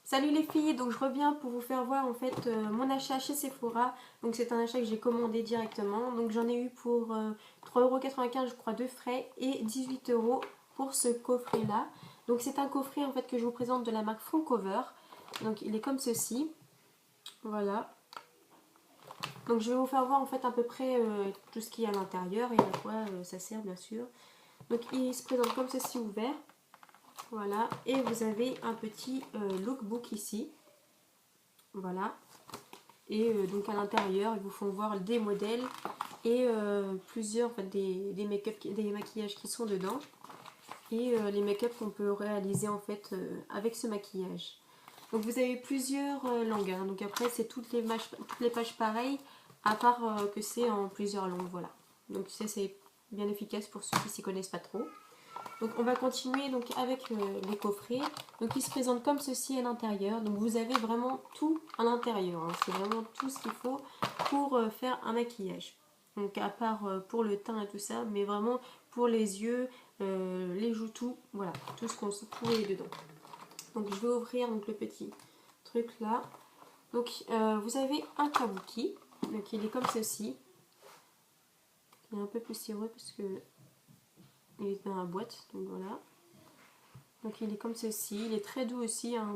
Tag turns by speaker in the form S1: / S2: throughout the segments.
S1: Salut les filles, donc je reviens pour vous faire voir en fait mon achat chez Sephora. Donc c'est un achat que j'ai commandé directement. Donc j'en ai eu pour 3,95 € je crois de frais et 18 € pour ce coffret là. Donc c'est un coffret en fait que je vous présente de la marque Francover. Donc il est comme ceci. Voilà. Donc je vais vous faire voir en fait à peu près tout ce qu'il y a à l'intérieur et à quoi ça sert bien sûr. Donc il se présente comme ceci ouvert. Voilà. Et vous avez un petit lookbook ici. Voilà. Et donc à l'intérieur, ils vous font voir des modèles et plusieurs, en fait, des make-up, des maquillages qui sont dedans. Et les make-up qu'on peut réaliser en fait avec ce maquillage. Donc vous avez plusieurs langues. Hein. Donc après, c'est toutes les pages pareilles, à part que c'est en plusieurs langues. Voilà. Donc ça, c'est bien efficace pour ceux qui s'y connaissent pas trop. Donc on va continuer donc avec les coffrets. Donc ils se présentent comme ceci à l'intérieur. Donc vous avez vraiment tout à l'intérieur. Hein. C'est vraiment tout ce qu'il faut pour faire un maquillage. Donc à part pour le teint et tout ça, mais vraiment pour les yeux, les joues, tout. Voilà, tout ce qu'on se trouve dedans. Donc je vais ouvrir donc, le petit truc là. Donc vous avez un kabuki. Donc il est comme ceci. Il est un peu plus cireux parce que il est dans la boîte. Donc voilà. Donc il est comme ceci, il est très doux aussi, hein.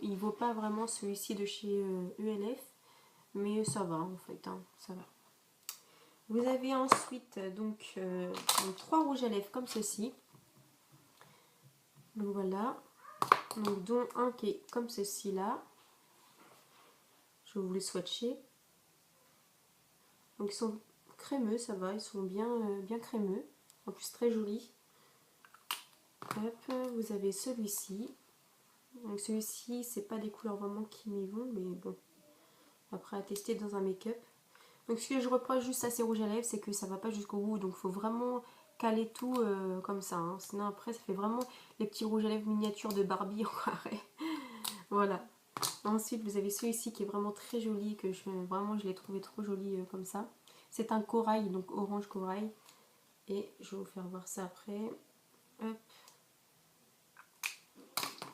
S1: Il vaut pas vraiment celui-ci de chez ULF, mais ça va en fait, hein, ça va. Vous avez ensuite donc 3 rouges à lèvres comme ceci. Donc voilà, donc dont un qui est comme ceci là. Je vais vous les swatcher. Donc ils sont crémeux, ça va, ils sont bien crémeux, en plus très jolis. Hop, vous avez celui-ci. Donc celui-ci, c'est pas des couleurs vraiment qui m'y vont, mais bon, après à tester dans un make-up. Donc ce que je reproche juste à ces rouges à lèvres, c'est que ça va pas jusqu'au bout. Donc il faut vraiment caler tout comme ça. Hein. Sinon après ça fait vraiment les petits rouges à lèvres miniatures de Barbie en croirait. Voilà. Ensuite vous avez celui-ci qui est vraiment très joli, que vraiment je l'ai trouvé trop joli comme ça. C'est un corail, donc orange corail. Et je vais vous faire voir ça après. Hop.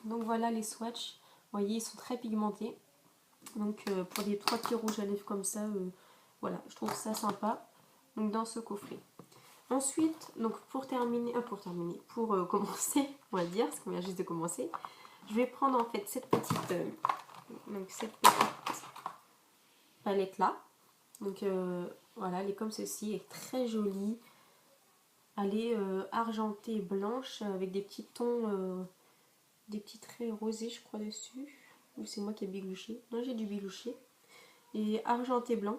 S1: Donc voilà les swatchs. Vous voyez, ils sont très pigmentés. Donc pour des 3 petits rouges à lèvres comme ça, voilà, je trouve ça sympa. Donc dans ce coffret. Ensuite, donc pour commencer, on va dire, parce qu'on vient juste de commencer, je vais prendre en fait cette petite palette là. Donc voilà, elle est comme ceci, elle est très jolie. Elle est argentée blanche avec des petits tons, des petits traits rosés, je crois, dessus. Ou c'est moi qui ai bilouché. Non, j'ai du bilouché. Et argenté blanc.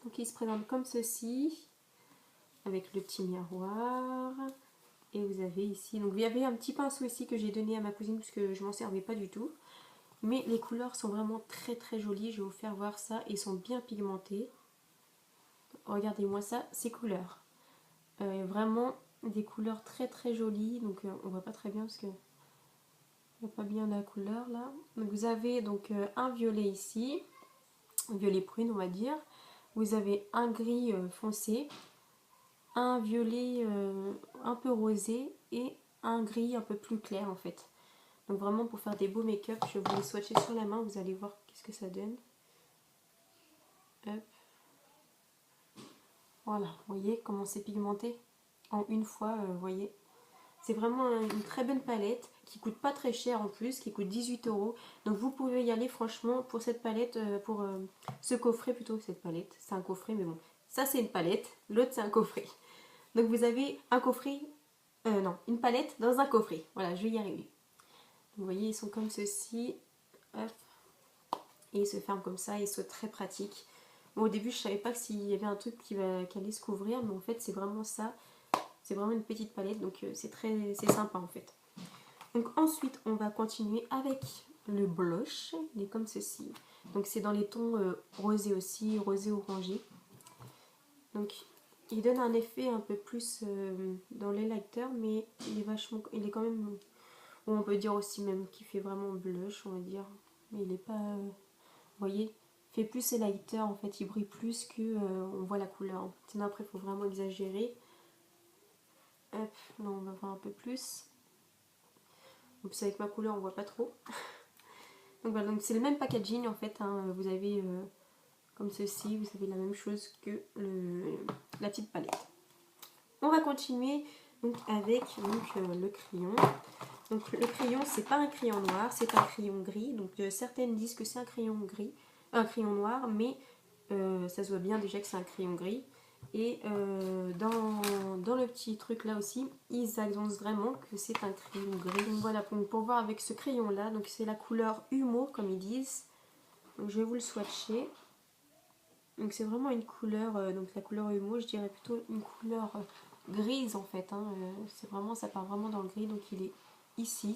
S1: Donc il se présente comme ceci, avec le petit miroir. Et vous avez ici, donc il y avait un petit pinceau ici que j'ai donné à ma cousine parce que je m'en servais pas du tout. Mais les couleurs sont vraiment très très jolies, je vais vous faire voir ça. Ils sont bien pigmentés. Regardez-moi ça, ces couleurs. Vraiment des couleurs très très jolies. Donc on voit pas très bien parce que il n'y a pas bien la couleur là. Donc vous avez donc un violet ici, un violet prune on va dire. Vous avez un gris foncé, un violet un peu rosé et un gris un peu plus clair en fait. Donc vraiment pour faire des beaux make-up, je vais vous les swatcher sur la main, vous allez voir qu'est-ce que ça donne. Hop. Voilà, vous voyez comment c'est pigmenté en une fois, vous voyez. C'est vraiment une très bonne palette qui coûte pas très cher en plus, qui coûte 18 €. Donc vous pouvez y aller franchement pour cette palette, pour ce coffret plutôt que cette palette. C'est un coffret mais bon, ça c'est une palette, l'autre c'est un coffret. Donc vous avez un coffret, non, une palette dans un coffret. Voilà, je vais y arriver. Vous voyez, ils sont comme ceci. Hop. Et ils se ferment comme ça, ils sont très pratiques. Bon, au début, je savais pas s'il y avait un truc qui allait se couvrir, mais en fait, c'est vraiment ça. C'est vraiment une petite palette, donc c'est sympa en fait. Donc ensuite, on va continuer avec le blush. Il est comme ceci. Donc c'est dans les tons rosés aussi, rosé orangé. Donc il donne un effet un peu plus dans les lighters, mais il est quand même, ou on peut dire aussi même qu'il fait vraiment blush, on va dire. Mais il est pas, vous voyez, il fait plus ses lighters en fait, il brille plus que on voit la couleur. Sinon après, il faut vraiment exagérer. Hop, là on va voir un peu plus. En plus avec ma couleur, on voit pas trop. Donc voilà, donc c'est le même packaging en fait, hein. Vous avez comme ceci, vous avez la même chose que la petite palette. On va continuer donc avec le crayon. Donc le crayon, c'est pas un crayon noir, c'est un crayon gris. Donc certaines disent que c'est un crayon gris, un crayon noir, mais ça se voit bien déjà que c'est un crayon gris. Et dans le petit truc là aussi, ils annoncent vraiment que c'est un crayon gris. Donc voilà, pour voir avec ce crayon là, donc c'est la couleur Humo comme ils disent. Donc je vais vous le swatcher. Donc c'est vraiment une couleur, donc la couleur Humo, je dirais plutôt une couleur grise en fait. Hein, c'est vraiment, ça part vraiment dans le gris, donc il est ici.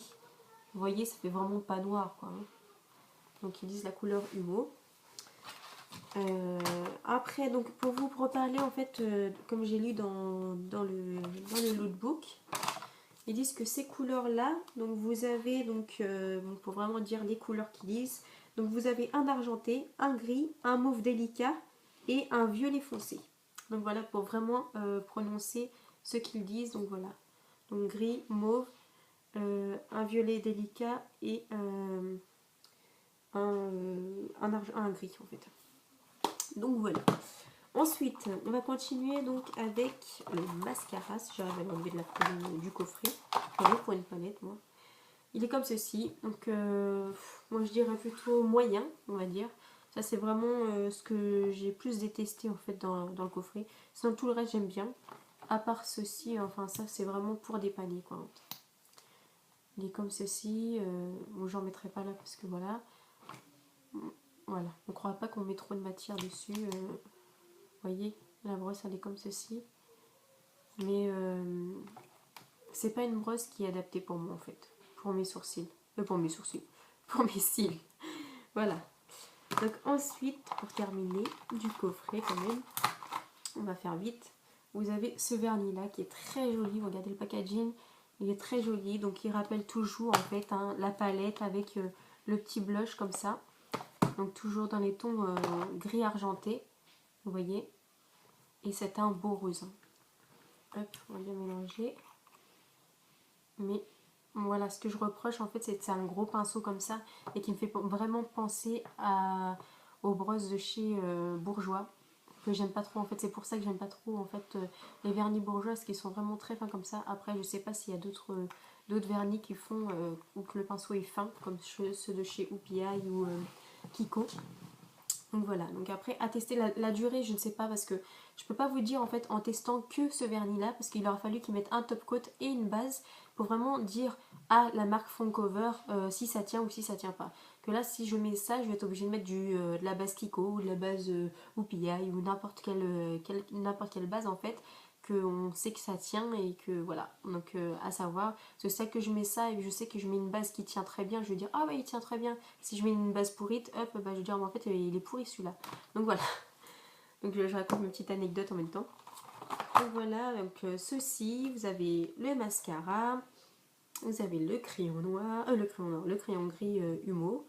S1: Vous voyez, ça fait vraiment pas noir quoi. Hein. Donc ils disent la couleur Humo. Après, donc pour vous reparler en fait, comme j'ai lu dans le lootbook, ils disent que ces couleurs là, donc vous avez donc pour vraiment dire les couleurs qu'ils disent, donc vous avez un argenté, un gris, un mauve délicat et un violet foncé. Donc voilà pour vraiment prononcer ce qu'ils disent. Donc voilà, donc gris, mauve, un violet délicat et un gris en fait. Donc voilà. Ensuite, on va continuer donc avec le mascara. Si j'arrive à l'enlever du coffret. Pour une palette, moi. Il est comme ceci. Donc, moi je dirais plutôt moyen, on va dire. Ça, c'est vraiment ce que j'ai plus détesté en fait dans le coffret. Sinon, tout le reste, j'aime bien. À part ceci, enfin, ça, c'est vraiment pour dépanner quoi. Il est comme ceci. Bon, j'en mettrai pas là parce que voilà. Voilà. On ne croit pas qu'on met trop de matière dessus. Vous voyez, la brosse elle est comme ceci. Mais c'est pas une brosse qui est adaptée pour moi en fait. Pour mes sourcils. Pour mes sourcils. Pour mes cils. Voilà. Donc ensuite, pour terminer, du coffret quand même, on va faire vite. Vous avez ce vernis là qui est très joli. Regardez le packaging. Il est très joli. Donc il rappelle toujours en fait hein, la palette avec le petit blush comme ça. Donc toujours dans les tons gris argenté. Vous voyez. Et c'est un beau rose. Hop, on va bien mélanger. Mais voilà, ce que je reproche en fait, c'est que c'est un gros pinceau comme ça et qui me fait vraiment penser aux brosses de chez Bourjois que j'aime pas trop en fait. C'est pour ça que j'aime pas trop en fait les vernis Bourjois parce qu'ils sont vraiment très fins comme ça. Après, je sais pas s'il y a d'autres vernis qui font ou que le pinceau est fin comme ceux de chez Oupi ou Kiko. Donc voilà, donc après à tester la durée, je ne sais pas parce que je peux pas vous dire en fait en testant que ce vernis là parce qu'il aura fallu qu'ils mettent un top coat et une base pour vraiment dire à la marque Foamcover si ça tient ou si ça tient pas. Que là si je mets ça, je vais être obligée de mettre de la base Kiko ou de la base Oupi ou n'importe quelle base en fait qu'on sait que ça tient et que voilà, donc à savoir, c'est ça que je mets ça et je sais que je mets une base qui tient très bien, je vais dire ah ouais il tient très bien, si je mets une base pourrite, hop, bah, je vais dire en fait il est pourri celui-là, donc voilà, donc je raconte une petite anecdote en même temps. Donc voilà, donc ceci, vous avez le mascara, vous avez le crayon noir, le crayon gris Humo,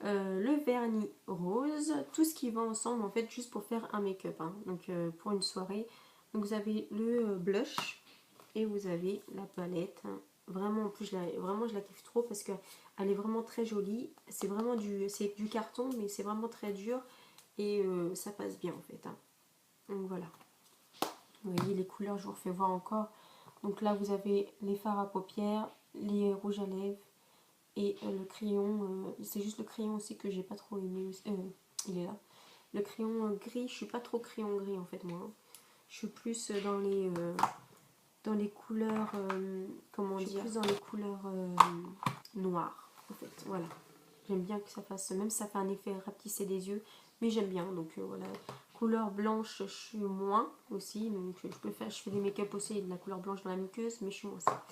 S1: le vernis rose, tout ce qui va ensemble en fait juste pour faire un make-up, hein. Donc pour une soirée. Donc vous avez le blush et vous avez la palette. Hein. Vraiment en plus je la kiffe trop parce que elle est vraiment très jolie. C'est vraiment du carton mais c'est vraiment très dur et ça passe bien en fait. Hein. Donc voilà. Vous voyez les couleurs, je vous refais voir encore. Donc là vous avez les fards à paupières, les rouges à lèvres. Et le crayon, c'est juste le crayon aussi que j'ai pas trop aimé. Il est là. Le crayon gris, je suis pas trop crayon gris en fait moi. Hein. Je suis plus dans les couleurs, comment dire, plus dans les couleurs noires en fait. Voilà. J'aime bien que ça fasse, même si ça fait un effet rapetisser des yeux, mais j'aime bien. Donc voilà. Couleur blanche, je suis moins aussi. Donc je fais des make-up aussi et de la couleur blanche dans la muqueuse, mais je suis moins ça.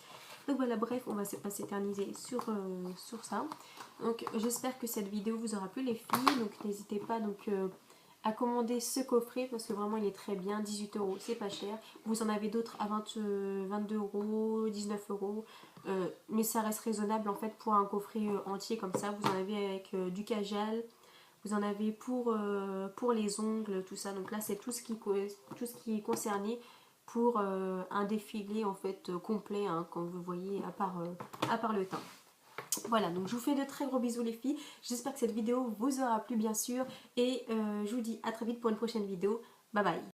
S1: Donc voilà, bref, on va pas s'éterniser sur ça. Donc j'espère que cette vidéo vous aura plu les filles. Donc n'hésitez pas à commander ce coffret parce que vraiment il est très bien. 18 €, c'est pas cher. Vous en avez d'autres à 22 €, 19 €. Mais ça reste raisonnable en fait pour un coffret entier comme ça. Vous en avez avec du kajal. Vous en avez pour les ongles, tout ça. Donc là c'est tout ce qui est concerné pour un défilé en fait complet, hein, comme vous voyez, à part le teint. Voilà, donc je vous fais de très gros bisous les filles. J'espère que cette vidéo vous aura plu bien sûr. Et je vous dis à très vite pour une prochaine vidéo. Bye bye.